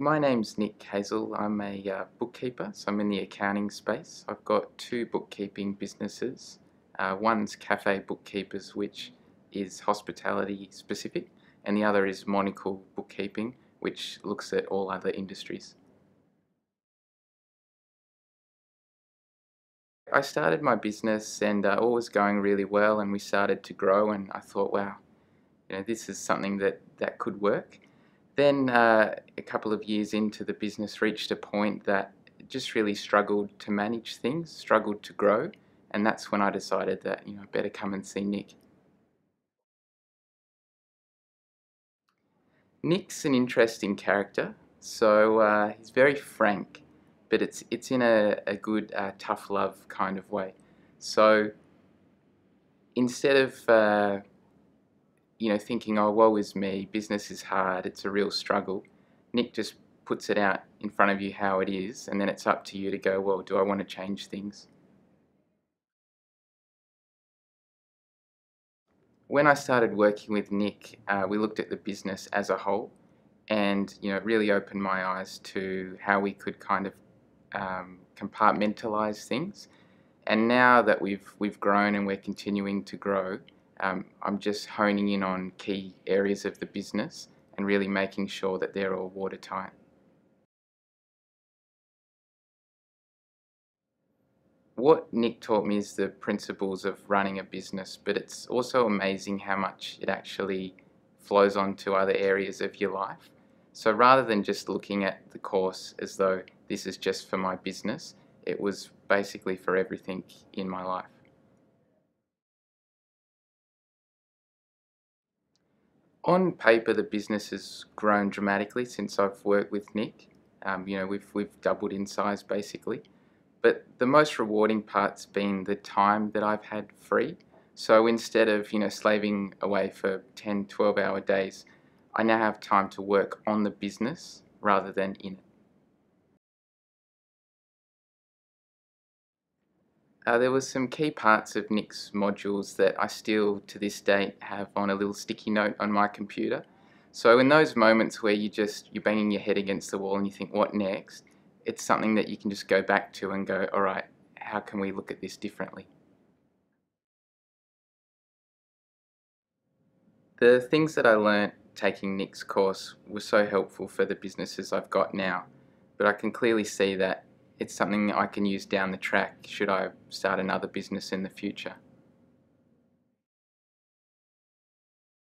My name's Nick Hazel. I'm a bookkeeper, so I'm in the accounting space. I've got two bookkeeping businesses. One's Cafe Bookkeepers, which is hospitality specific, and the other is Monocle Bookkeeping, which looks at all other industries. I started my business and all was going really well, and we started to grow, and I thought, wow, this is something that could work. Then a couple of years into the business, reached a point that it just really struggled to manage things, struggled to grow, and that's when I decided that I better come and see Nick. Nick's an interesting character, so he's very frank, but it's in a good tough love kind of way. So instead of thinking, oh, woe is me, business is hard, it's a real struggle, Nick just puts it out in front of you how it is, and then it's up to you to go, well, do I want to change things? When I started working with Nick, we looked at the business as a whole, and it really opened my eyes to how we could kind of compartmentalize things. And now that we've grown and we're continuing to grow, I'm just honing in on key areas of the business and really making sure that they're all watertight. What Nick taught me is the principles of running a business, but it's also amazing how much it actually flows on to other areas of your life. So rather than just looking at the course as though this is just for my business, it was basically for everything in my life. On paper, the business has grown dramatically since I've worked with Nick. We've doubled in size basically. But the most rewarding part's been the time that I've had free. So instead of, slaving away for 10, 12-hour days, I now have time to work on the business rather than in it. There was some key parts of Nick's modules that I still, to this date, have on a little sticky note on my computer. So in those moments where you're banging your head against the wall and you think, what next? It's something that you can just go back to and go, all right, how can we look at this differently? The things that I learnt taking Nick's course were so helpful for the businesses I've got now, but I can clearly see that it's something that I can use down the track should I start another business in the future.